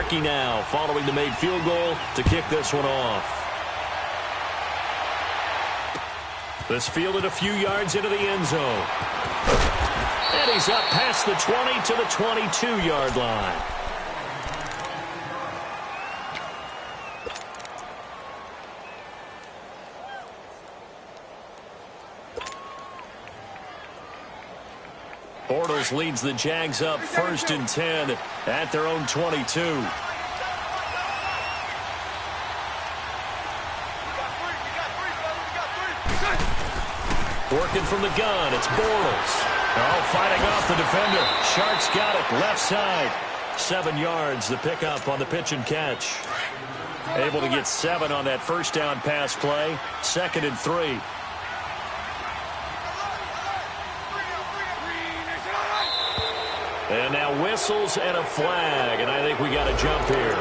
Starkey now following the made field goal to kick this one off. This fielded a few yards into the end zone. And he's up past the 20 to the 22-yard line. Bortles leads the Jags up 1st and 10 at their own 22. Working from the gun, it's Bortles. Oh, fighting off the defender. Sharks got it, left side. 7 yards, the pickup on the pitch and catch. Able to get 7 on that first down pass play. 2nd and 3. And now whistles and a flag, and I think we got a jump here.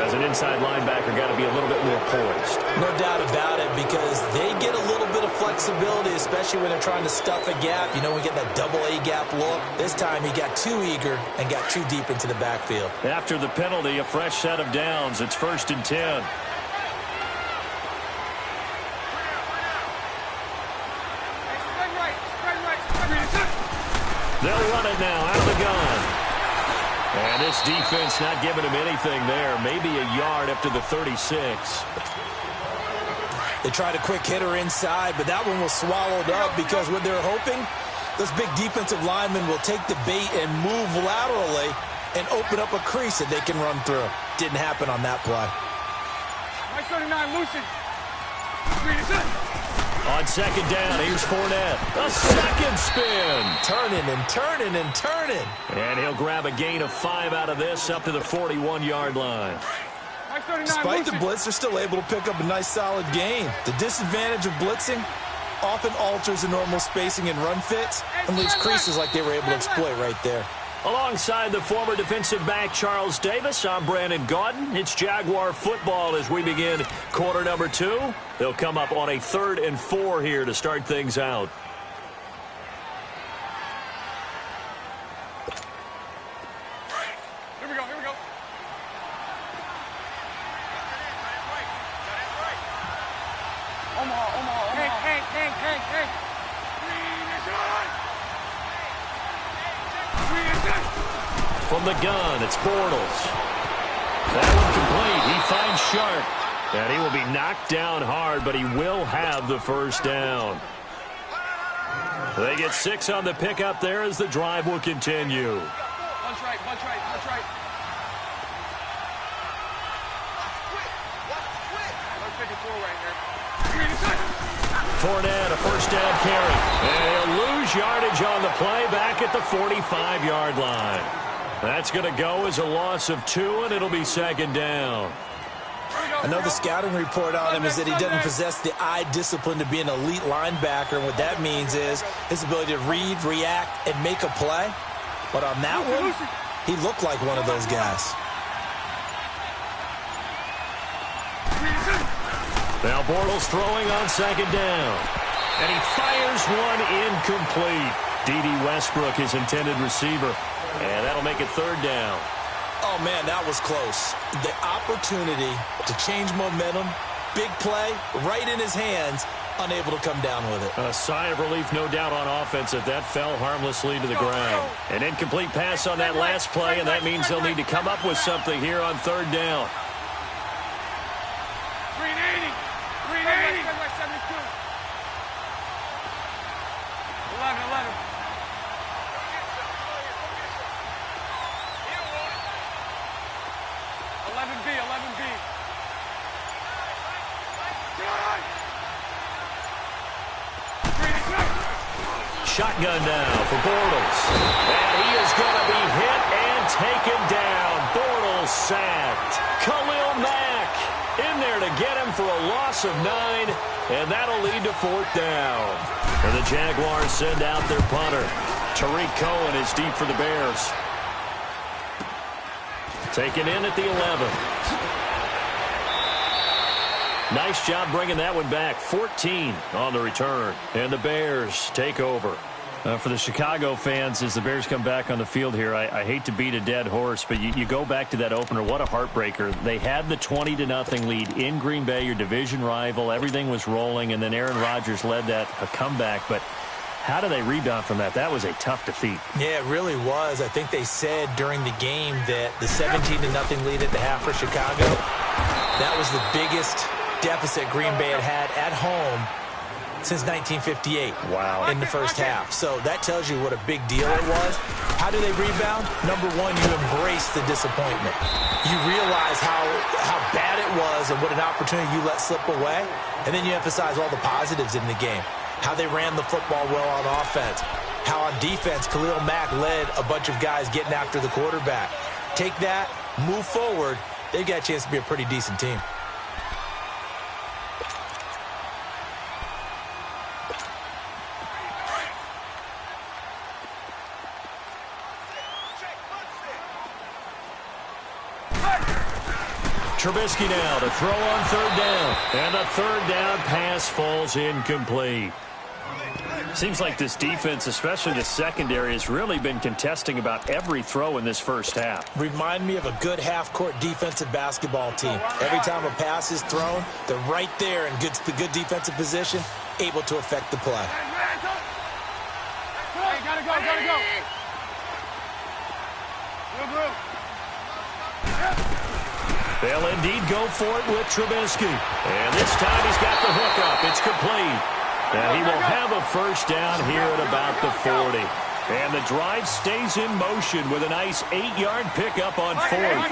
As an inside linebacker, got to be a little bit more poised. No doubt about it, because they get a little bit of flexibility, especially when they're trying to stuff a gap. You know, we get that double A gap look. This time he got too eager and got too deep into the backfield. After the penalty, a fresh set of downs. It's 1st and 10. They'll run it now out of the gun. And this defense not giving him anything there. Maybe a yard up to the 36. They tried a quick hitter inside, but that one was swallowed up because what they're hoping, those big defensive linemen will take the bait and move laterally and open up a crease that they can run through. Didn't happen on that play. Nice 39, Lucid. On 2nd down, here's Fournette. A second spin. Turning and turning and turning. And he'll grab a gain of 5 out of this up to the 41-yard line. Despite the blitz, they're still able to pick up a nice solid gain. The disadvantage of blitzing often alters the normal spacing and run fits and leaves creases like they were able to exploit right there. Alongside the former defensive back Charles Davis, I'm Brandon Gaudin. It's Jaguar football as we begin quarter number 2. They'll come up on a 3rd and 4 here to start things out. Here we go, here we go. Omaha. Hank. From the gun, it's Bortles. That one complete. He finds Sharp. And he will be knocked down hard, but he will have the first down. They get 6 on the pickup there as the drive will continue. Punch right. Fournette, a first down carry. And he'll lose yardage on the play back at the 45-yard line. That's going to go as a loss of 2, and it'll be 2nd down. Another scouting report on him is that he doesn't possess the eye discipline to be an elite linebacker. And what that means is his ability to read, react, and make a play. But on that one, he looked like one of those guys. Now Bortles throwing on 2nd down. And he fires one incomplete. D.D. Westbrook, his intended receiver. And that'll make it 3rd down. Oh, man, that was close. The opportunity to change momentum, big play, right in his hands, unable to come down with it. A sigh of relief, no doubt, on offense that fell harmlessly to the ground. An incomplete pass on that last play, and that means they'll need to come up with something here on 3rd down. 380. 72. 11. 11B. Shotgun now for Bortles. And he is going to be hit and taken down. Bortles sacked. Khalil Mack in there to get him for a loss of 9. And that'll lead to 4th down. And the Jaguars send out their punter. Tariq Cohen is deep for the Bears. Taken in at the 11. Nice job bringing that one back. 14 on the return. And the Bears take over. For the Chicago fans, as the Bears come back on the field here, I hate to beat a dead horse, but you go back to that opener. What a heartbreaker. They had the 20-0 lead in Green Bay, your division rival. Everything was rolling, and then Aaron Rodgers led that a comeback. But how do they rebound from that? That was a tough defeat. Yeah, it really was. I think they said during the game that the 17-0 lead at the half for Chicago, that was the biggest deficit Green Bay had at home since 1958. Wow. In the first half. So that tells you what a big deal it was. How do they rebound? Number one, you embrace the disappointment. You realize how bad it was and what an opportunity you let slip away. And then you emphasize all the positives in the game. How they ran the football well on offense. How on defense, Khalil Mack led a bunch of guys getting after the quarterback. Take that, move forward. They've got a chance to be a pretty decent team. Trubisky now to throw on third down. And the third down pass falls incomplete. Seems like this defense, especially the secondary, has really been contesting about every throw in this first half. Remind me of a good half-court defensive basketball team. Every time a pass is thrown, they're right there in the good defensive position, able to affect the play. Hey, gotta go. They'll indeed go for it with Trubisky. And this time he's got the hook up. It's complete. And he will have a first down here at about the 40. And the drive stays in motion with a nice 8-yard pickup on fourth.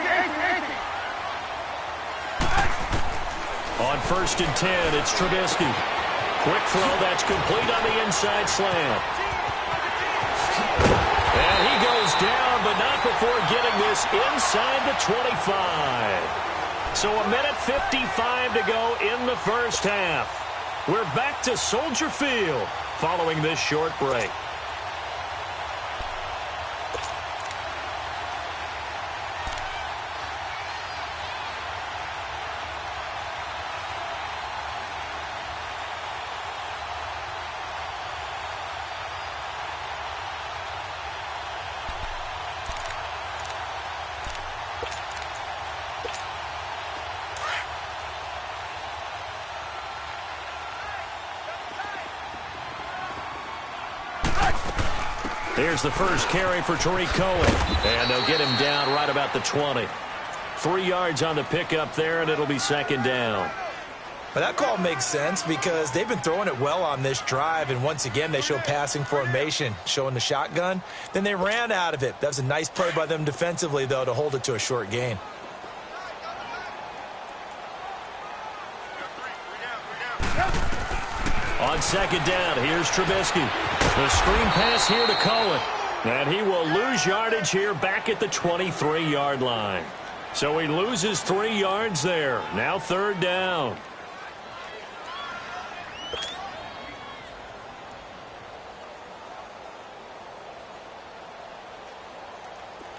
On 1st and 10, it's Trubisky. Quick throw that's complete on the inside slant. And he goes down, but not before getting this inside the 25. So a minute 55 to go in the first half. We're back to Soldier Field following this short break. Here's the first carry for Tariq Cohen. And they'll get him down right about the 20. 3 yards on the pickup there, and it'll be second down. But that call makes sense because they've been throwing it well on this drive, and once again they show passing formation, showing the shotgun. Then they ran out of it. That was a nice play by them defensively, though, to hold it to a short gain. On second down, here's Trubisky. The screen pass here to Cohen. And he will lose yardage here back at the 23-yard line. So he loses 3 yards there. Now third down.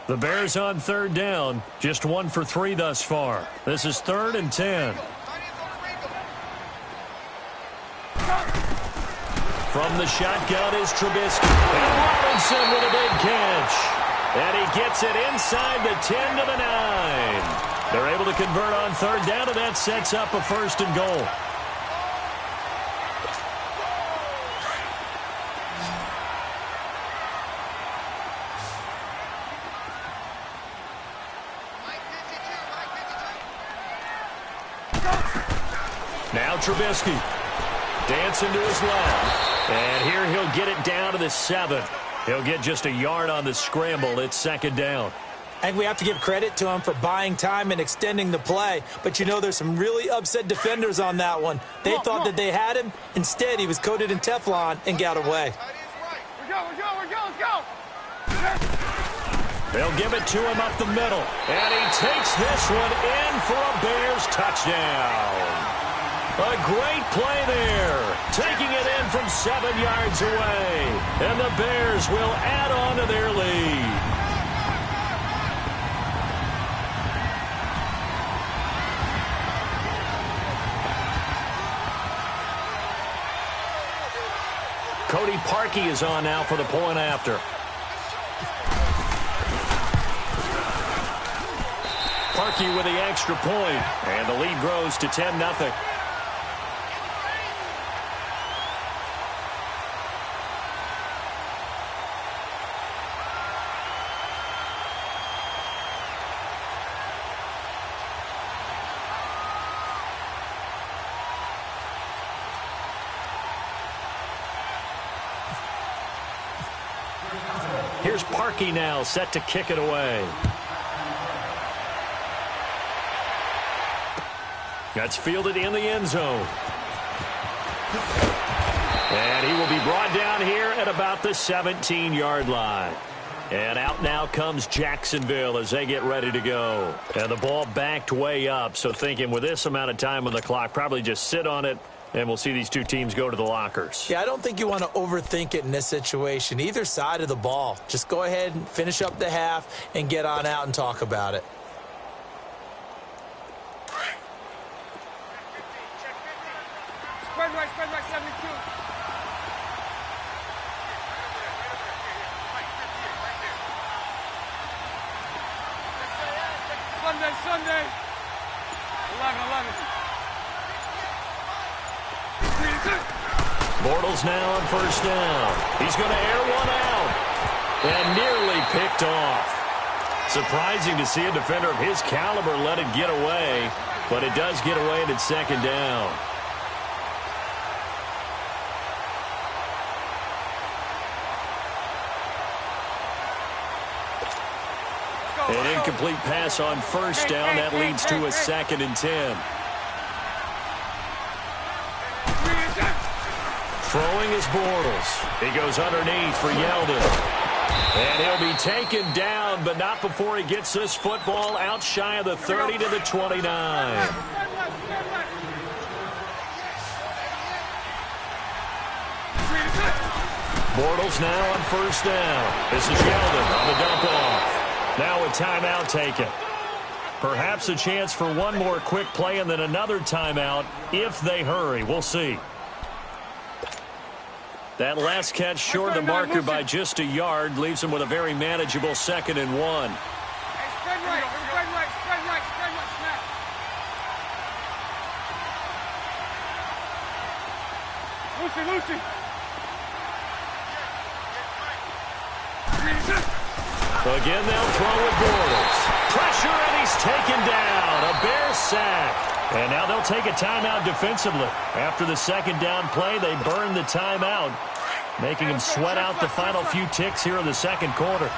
The Bears on third down. Just 1 for 3 thus far. This is 3rd and 10. From the shotgun is Trubisky. And Robinson with a big catch. And he gets it inside the 10 to the 9. They're able to convert on third down, and that sets up a 1st and goal. Now Trubisky. Dancing to his left. And here he'll get it down to the 7. He'll get just a yard on the scramble. It's second down. And we have to give credit to him for buying time and extending the play. But, you know, there's some really upset defenders on that one. They thought that they had him. Instead, he was coated in Teflon and got away. We're go. Let's go. They'll give it to him up the middle. And he takes this one in for a Bears touchdown. A great play there, taking it in from 7 yards away. And the Bears will add on to their lead. Cody Parkey is on now for the point after. Parkey with the extra point, and the lead grows to 10-0. Here's Parkey now, set to kick it away. That's fielded in the end zone. And he will be brought down here at about the 17-yard line. And out now comes Jacksonville as they get ready to go. And the ball backed way up, so thinking with this amount of time on the clock, probably just sit on it, and we'll see these two teams go to the lockers. Yeah, I don't think you want to overthink it in this situation. Either side of the ball. Just go ahead and finish up the half and get on out and talk about it. Spread right, 72. Sunday. 11. Bortles now on first down. He's going to air one out. And nearly picked off. Surprising to see a defender of his caliber let it get away. But it does get away at second down. An incomplete pass on first down. That leads to a 2nd and 10. Throwing is Bortles. He goes underneath for Yeldon. And he'll be taken down, but not before he gets this football out shy of the 30 to the 29. Bortles now on first down. This is Yeldon on the dump off. Now a timeout taken. Perhaps a chance for one more quick play and then another timeout if they hurry. We'll see. That last catch short the marker by just a yard leaves him with a very manageable 2nd and 1. Hey, spread right, snap. Lucy. Again, they'll throw with Bortles. Pressure, and he's taken down. A Bear sack. And now they'll take a timeout defensively. After the 2nd down play, they burn the timeout, making him sweat out the final few ticks here in the 2nd quarter.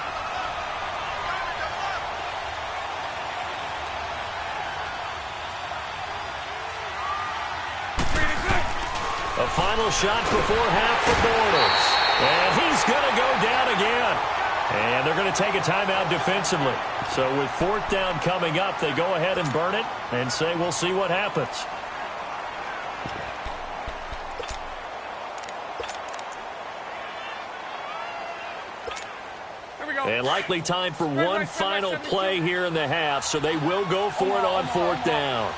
A final shot before half for Bortles. And he's going to go down again. And they're going to take a timeout defensively. So with 4th down coming up, they go ahead and burn it and say we'll see what happens. And likely time for one final play here in the half, so they will go for it on 4th down.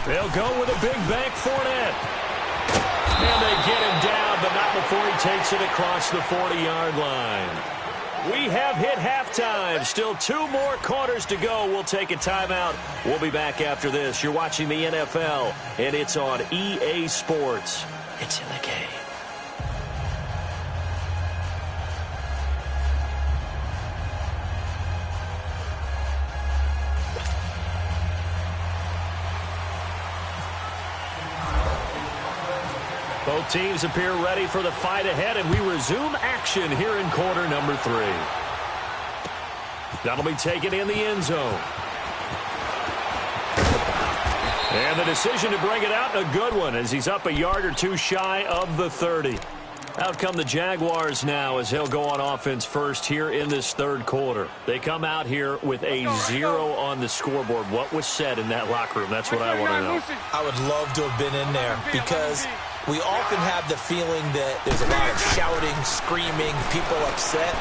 They'll go with a big bank Fournette. And they get him down, but not before he takes it across the 40-yard line. We have hit halftime. Still 2 more quarters to go. We'll take a timeout. We'll be back after this. You're watching the NFL, and it's on EA Sports. It's in the game. Both teams appear ready for the fight ahead, and we resume action here in quarter number 3. That'll be taken in the end zone. And the decision to bring it out, a good one, as he's up a yard or two shy of the 30. Out come the Jaguars now as he'll go on offense first here in this 3rd quarter. They come out here with a 0 on the scoreboard. What was said in that locker room? That's what I want to know. I would love to have been in there because we often have the feeling that there's a lot of shouting, screaming, people upset.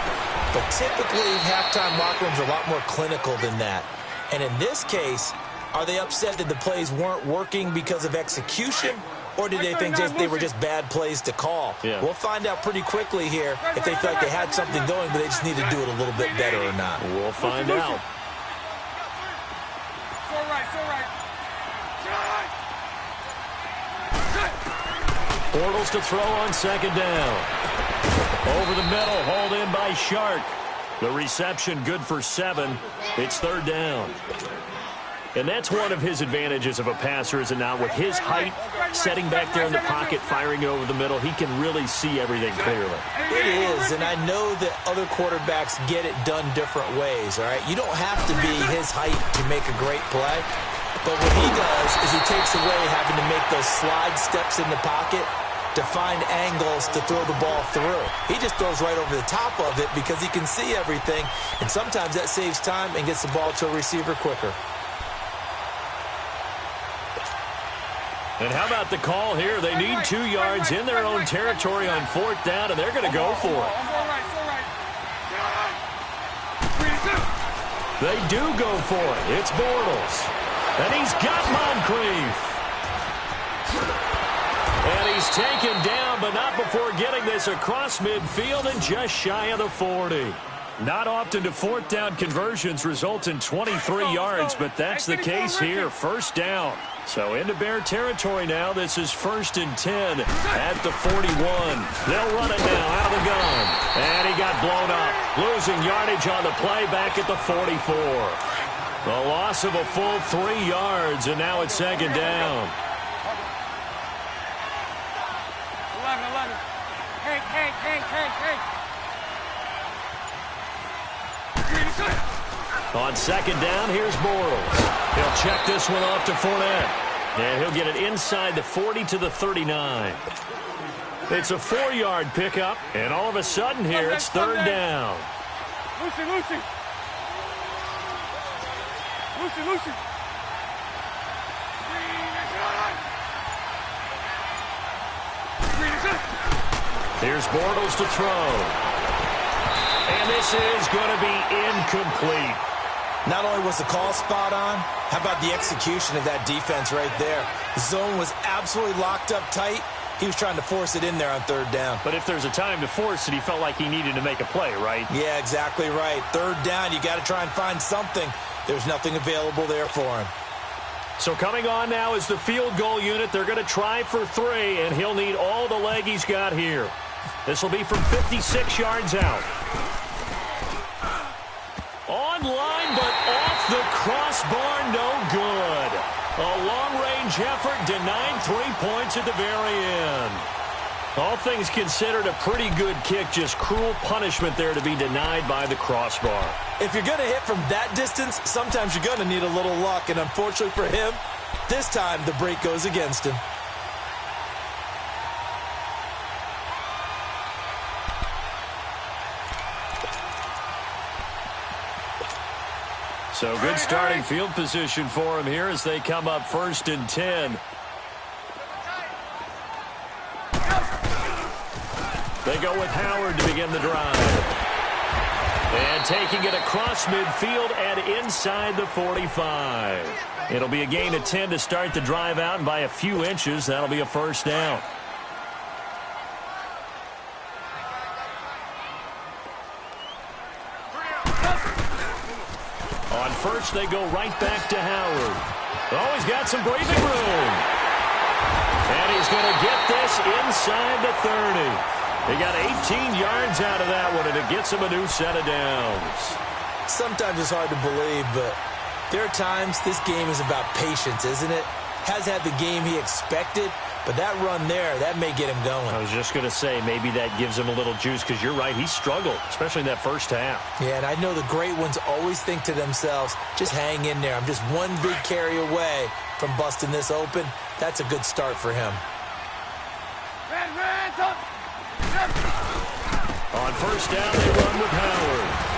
But typically, halftime locker rooms are a lot more clinical than that. And in this case, Are they upset that the plays weren't working because of execution? Or did they think they were just bad plays to call? Yeah. We'll find out pretty quickly here if they feel like they had something going, but they just need to do it a little bit better or not. We'll find out. It's all right, it's all right. Bortles to throw on second down. Over the middle, hauled in by Shark. The reception good for 7. It's third down. And that's one of his advantages of a passer, is it not? With his height, setting back there in the pocket, firing over the middle, he can really see everything clearly. It is, and I know that other quarterbacks get it done different ways, all right? You don't have to be his height to make a great play, but what he does is he takes away having to make those slide steps in the pocket to find angles to throw the ball through. He just throws right over the top of it because he can see everything, and sometimes that saves time and gets the ball to a receiver quicker. And how about the call here? They need 2 yards in their own territory on fourth down, and they're going to go for it. They do go for it. It's Bortles. And he's got Moncrief. And he's taken down, but not before getting this across midfield and just shy of the 40. Not often do fourth down conversions result in 23 yards, but that's the case here. First down. So into Bear territory now. This is 1st and 10 at the 41. They'll run it now out of the gun. And he got blown up. Losing yardage on the play back at the 44. The loss of a full 3 yards, and now it's second down. 11. Hank. On second down, here's Bortles. He'll check this one off to Fournette. And he'll get it inside the 40 to the 39. It's a 4-yard pickup, and all of a sudden here it's third down. Lucy. Here's Bortles to throw. And this is going to be incomplete. Not only was the call spot on, how about the execution of that defense right there? The zone was absolutely locked up tight. He was trying to force it in there on third down. But if there's a time to force it, he felt like he needed to make a play, right? Yeah, exactly right. Third down, you got to try and find something. There's nothing available there for him. So coming on now is the field goal unit. They're going to try for 3, and he'll need all the leg he's got here. This will be from 56 yards out. Online, but off the crossbar, no good. A long-range effort denied 3 points at the very end. All things considered, a pretty good kick, just cruel punishment there to be denied by the crossbar. If you're going to hit from that distance, sometimes you're going to need a little luck, and unfortunately for him, this time the break goes against him. So good starting field position for him here as they come up 1st and 10. They go with Howard to begin the drive. And taking it across midfield and inside the 45. It'll be a gain of 10 to start the drive out, and by a few inches, that'll be a first down. On first, they go right back to Howard. Oh, he's got some breathing room. And he's going to get this inside the 30. He got 18 yards out of that one, and it gets him a new set of downs. Sometimes it's hard to believe, but there are times this game is about patience, isn't it? Has had the game he expected, but that run there, that may get him going. I was just going to say, maybe that gives him a little juice, because you're right, he struggled, especially in that first half. Yeah, and I know the great ones always think to themselves, just hang in there. I'm just one big carry away from busting this open. That's a good start for him. On first down, they run with Howard.